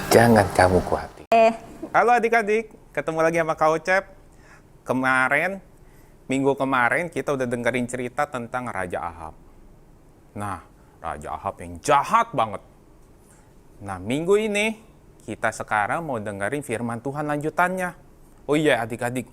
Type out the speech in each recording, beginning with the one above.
Jangan kamu khawatir. Halo adik-adik, ketemu lagi sama Kak Ocep. Minggu kemarin kita udah dengerin cerita tentang Raja Ahab. Nah, Raja Ahab yang jahat banget. Nah, minggu ini kita sekarang mau dengerin firman Tuhan lanjutannya. Oh iya adik-adik,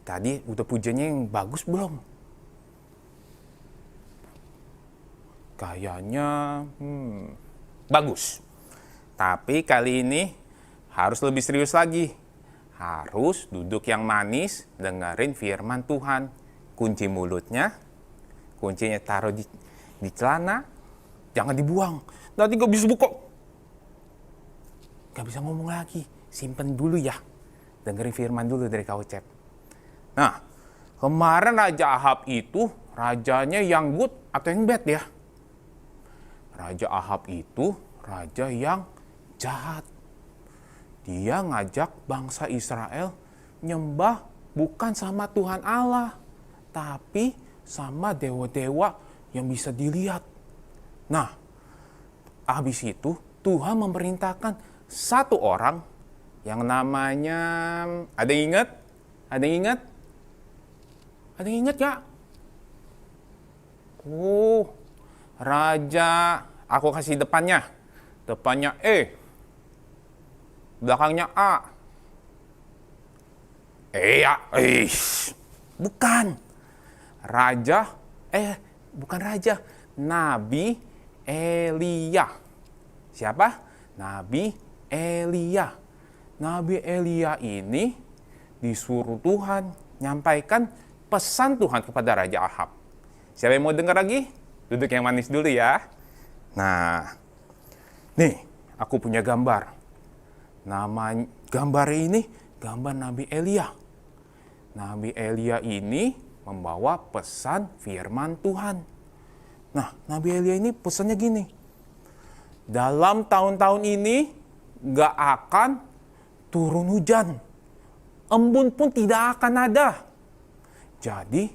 tadi udah pujiannya yang bagus belum? Kayaknya bagus. Tapi kali ini harus lebih serius lagi. Harus duduk yang manis, dengerin firman Tuhan. Kunci mulutnya, kuncinya taruh di celana, jangan dibuang. Nanti gak bisa buka. Gak bisa ngomong lagi, simpen dulu ya. Dengerin firman dulu dari Kak Ocep. Nah, kemarin Raja Ahab itu, rajanya yang good atau yang bad ya? Raja Ahab itu, raja yang jahat. Dia ngajak bangsa Israel nyembah bukan sama Tuhan Allah, tapi sama dewa-dewa yang bisa dilihat. Nah, habis itu Tuhan memerintahkan satu orang yang namanya, ada yang ingat? Ada yang ingat? Ada yang ingat gak? Oh, raja, aku kasih depannya. Depannya E. Belakangnya A. Ya, bukan. Bukan raja. Nabi Elia. Siapa? Nabi Elia. Nabi Elia ini disuruh Tuhan nyampaikan pesan Tuhan kepada Raja Ahab. Siapa yang mau dengar lagi? Duduk yang manis dulu ya. Nah, nih aku punya gambar. Nama gambar ini gambar Nabi Elia. Nabi Elia ini membawa pesan firman Tuhan. Nah, Nabi Elia ini pesannya gini. Dalam tahun-tahun ini gak akan turun hujan. Embun pun tidak akan ada. Jadi,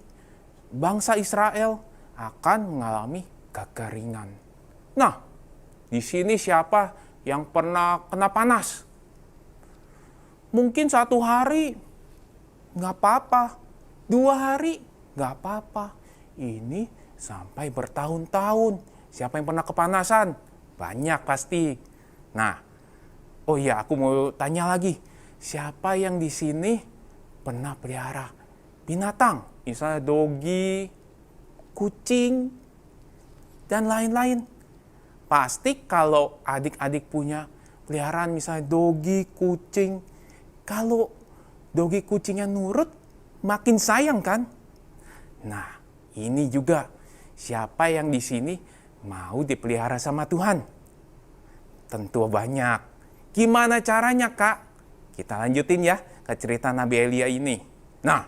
bangsa Israel akan mengalami kekeringan. Nah, di sini siapa yang pernah kena panas? Mungkin 1 hari nggak apa-apa, 2 hari nggak apa-apa. Ini sampai bertahun-tahun. Siapa yang pernah kepanasan? Banyak pasti. Nah, oh iya aku mau tanya lagi. Siapa yang di sini pernah pelihara binatang? Misalnya dogi, kucing, dan lain-lain. Pasti kalau adik-adik punya peliharaan misalnya dogi, kucing, kalau dogi kucingnya nurut, makin sayang kan? Nah, ini juga siapa yang di sini mau dipelihara sama Tuhan? Tentu banyak. Gimana caranya, Kak? Kita lanjutin ya ke cerita Nabi Elia ini. Nah,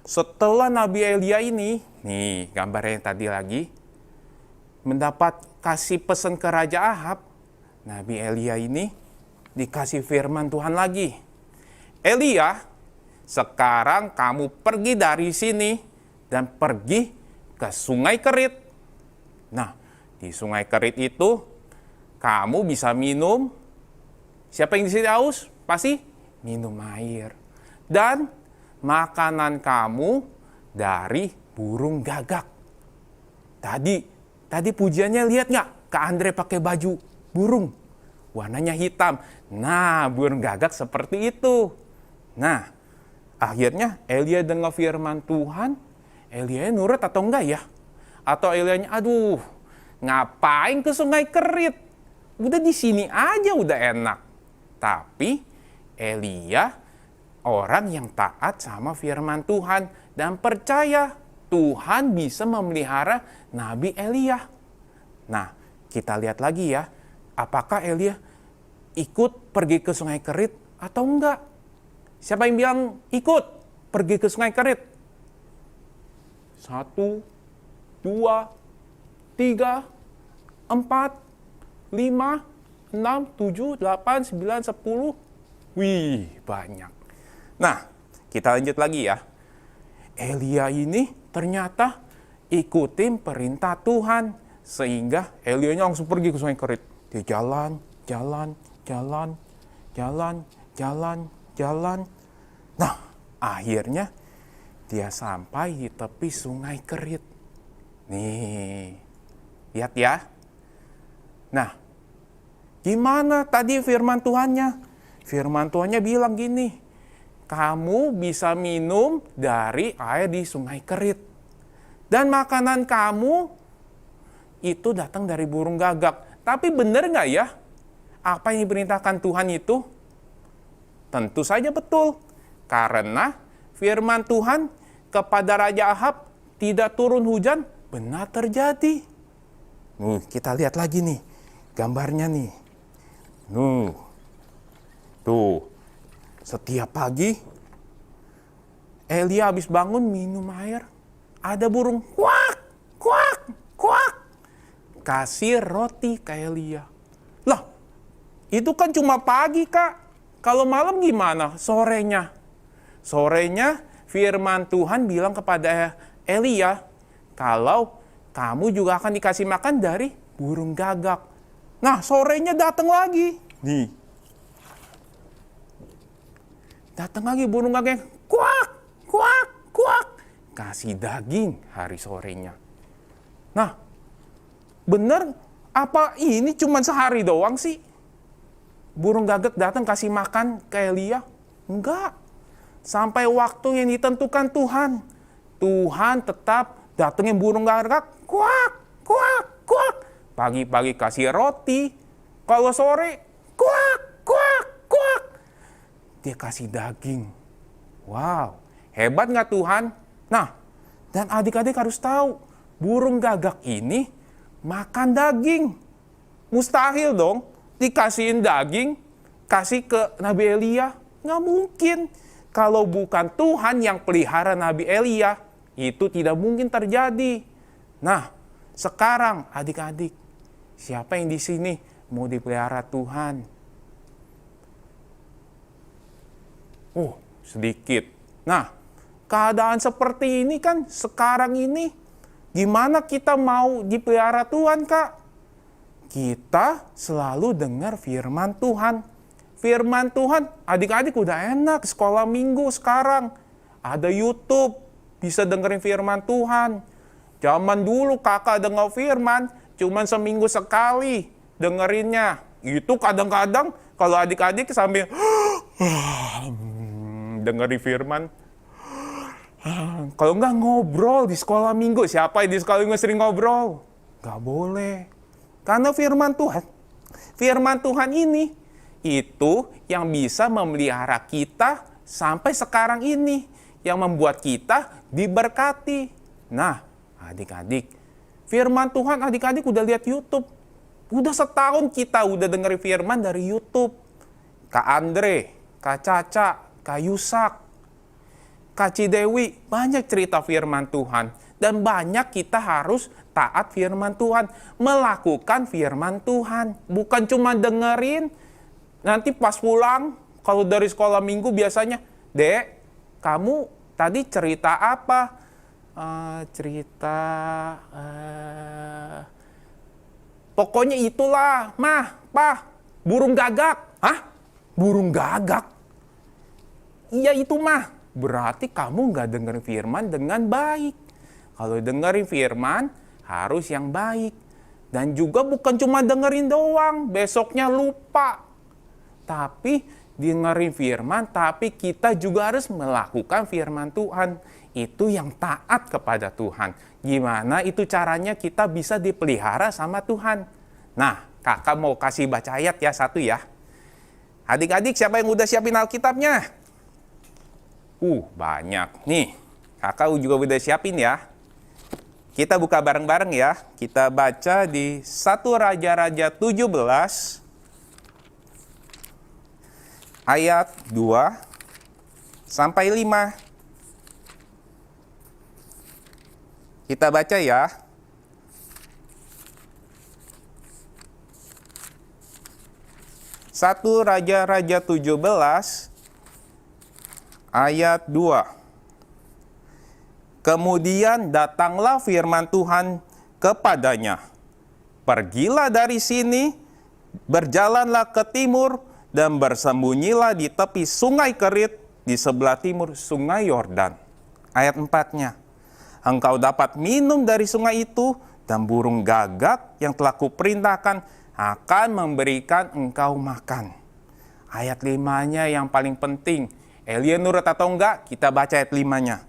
setelah Nabi Elia ini, nih gambarnya tadi lagi, mendapat kasih pesan ke Raja Ahab, Nabi Elia ini dikasih firman Tuhan lagi. Elia, sekarang kamu pergi dari sini dan pergi ke Sungai Kerit. Nah, di Sungai Kerit itu kamu bisa minum. Siapa yang di sini haus? Pasti minum air. Dan makanan kamu dari burung gagak. Tadi pujiannya lihat nggak? Kak Andre pakai baju burung. Warnanya hitam. Nah, burung gagak seperti itu. Nah, akhirnya Elia dengar firman Tuhan. Elia nurut atau enggak ya? Atau Elianya, aduh, Ngapain ke Sungai Kerit? Udah di sini aja udah enak. Tapi Elia orang yang taat sama firman Tuhan dan percaya Tuhan bisa memelihara Nabi Elia. Nah, kita lihat lagi ya, apakah Elia ikut pergi ke Sungai Kerit atau enggak? Siapa yang bilang ikut pergi ke Sungai Kerit? 1, 2, 3, 4, 5, 6, 7, 8, 9, 10. Wih, banyak. Nah, kita lanjut lagi ya. Elia ini ternyata ikutin perintah Tuhan. Sehingga Elianya langsung pergi ke Sungai Kerit. Dia jalan. Nah, akhirnya dia sampai di tepi Sungai Kerit. Nih, lihat ya. Nah, gimana tadi firman Tuhannya? Firman Tuhannya bilang gini, kamu bisa minum dari air di Sungai Kerit. Dan makanan kamu itu datang dari burung gagak. Tapi benar nggak ya? Apa yang diperintahkan Tuhan itu? Tentu saja betul. Karena firman Tuhan kepada Raja Ahab tidak turun hujan, benar terjadi. Kita lihat lagi nih gambarnya nih. Tuh, setiap pagi Elia habis bangun minum air, ada burung kuak, kuak, kuak. Kasih roti ke Elia. Lah, itu kan cuma pagi, Kak. Kalau malam gimana? Sorenya. Sorenya firman Tuhan bilang kepada Elia, kalau kamu juga akan dikasih makan dari burung gagak. Nah, sorenya datang lagi. Nih. Datang lagi burung gagak. Kuak, kuak, kuak. Kasih daging hari sorenya. Nah, bener apa ini cuma sehari doang sih? Burung gagak datang kasih makan ke Elia? Enggak. Sampai waktu yang ditentukan Tuhan. Tuhan tetap datengin burung gagak. Kuak, kuak, kuak. Pagi-pagi kasih roti. Kalau sore, kuak, kuak, kuak. Dia kasih daging. Wow, hebat nggak Tuhan? Nah, dan adik-adik harus tahu, burung gagak ini makan daging. Mustahil dong dikasihin daging, kasih ke Nabi Elia. Nggak mungkin. Kalau bukan Tuhan yang pelihara Nabi Elia, itu tidak mungkin terjadi. Nah, sekarang adik-adik, siapa yang di sini mau dipelihara Tuhan? Oh, sedikit. Nah, keadaan seperti ini kan sekarang ini, gimana kita mau dipelihara Tuhan, Kak? Kita selalu dengar firman Tuhan. Firman Tuhan, adik-adik udah enak sekolah minggu sekarang. Ada YouTube, bisa dengerin firman Tuhan. Zaman dulu kakak dengar firman, cuman seminggu sekali dengerinnya. Itu kadang-kadang kalau adik-adik sambil dengerin firman. Kalau nggak ngobrol di sekolah minggu, siapa yang di sekolah minggu sering ngobrol? Nggak boleh. Karena firman Tuhan ini, itu yang bisa memelihara kita sampai sekarang ini. Yang membuat kita diberkati. Nah, adik-adik, firman Tuhan adik-adik udah lihat YouTube. Udah setahun kita udah dengerin firman dari YouTube. Kak Andre, Kak Caca, Kak Yusak, Kak Cidewi, banyak cerita firman Tuhan. Dan banyak kita harus taat firman Tuhan. Melakukan firman Tuhan. Bukan cuma dengerin. Nanti pas pulang, kalau dari sekolah minggu biasanya, Dek, kamu tadi cerita apa? Pokoknya itulah, Mah, Pah, burung gagak. Hah? Burung gagak? Iya itu Mah. Berarti kamu nggak dengerin firman dengan baik. Kalau dengerin firman, harus yang baik. Dan juga bukan cuma dengerin doang, besoknya lupa. Tapi dengerin firman, tapi kita juga harus melakukan firman Tuhan. Itu yang taat kepada Tuhan. Gimana itu caranya kita bisa dipelihara sama Tuhan? Nah, kakak mau kasih baca ayat ya, satu ya. Adik-adik siapa yang udah siapin Alkitabnya? Banyak. Nih, kakak juga udah siapin ya. Kita buka bareng-bareng ya. Kita baca di 1 Raja-Raja 17 ayat 2 sampai 5. Kita baca ya. Satu Raja-Raja 17 ayat 2. Kemudian datanglah firman Tuhan kepadanya. Pergilah dari sini, berjalanlah ke timur, dan bersembunyilah di tepi sungai Kerit, di sebelah timur sungai Yordan. Ayat 4-nya. Engkau dapat minum dari sungai itu, dan burung gagak yang telah kuperintahkan akan memberikan engkau makan. Ayat 5-nya yang paling penting. Elia nurut atau enggak? Kita baca ayat 5-nya.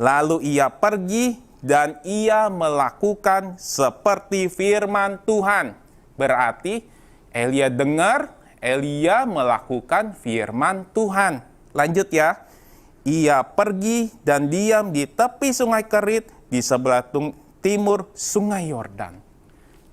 Lalu ia pergi dan ia melakukan seperti firman Tuhan. Berarti Elia dengar, Elia melakukan firman Tuhan. Lanjut ya. Ia pergi dan diam di tepi sungai Kerit di sebelah timur sungai Yordan.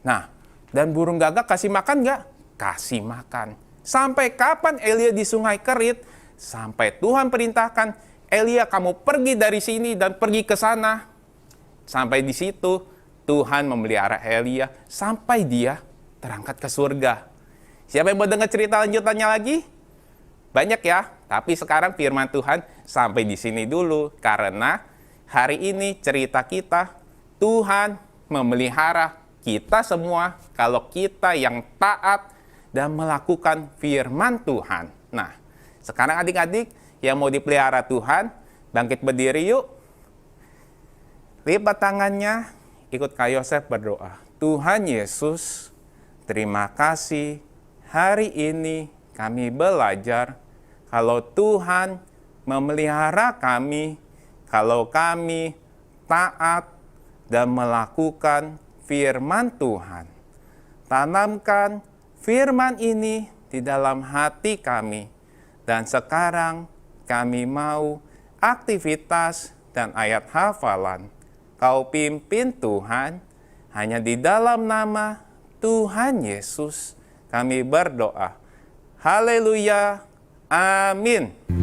Nah, dan burung gagak kasih makan enggak? Kasih makan. Sampai kapan Elia di sungai Kerit? Sampai Tuhan perintahkan, Elia kamu pergi dari sini dan pergi ke sana. Sampai di situ Tuhan memelihara Elia sampai dia terangkat ke surga. Siapa yang mau dengar cerita lanjutannya lagi? Banyak ya, tapi sekarang firman Tuhan sampai di sini dulu. Karena hari ini cerita kita, Tuhan memelihara kita semua kalau kita yang taat dan melakukan firman Tuhan. Nah, sekarang adik-adik yang mau dipelihara Tuhan, bangkit berdiri yuk. Lipat tangannya, ikut Kak Yosef berdoa. Tuhan Yesus, terima kasih hari ini kami belajar kalau Tuhan memelihara kami, kalau kami taat dan melakukan firman Tuhan. Tanamkan firman ini di dalam hati kami. Dan sekarang kami mau aktivitas dan ayat hafalan. Kau pimpin Tuhan, hanya di dalam nama Tuhan Yesus kami berdoa. Haleluya. Amin.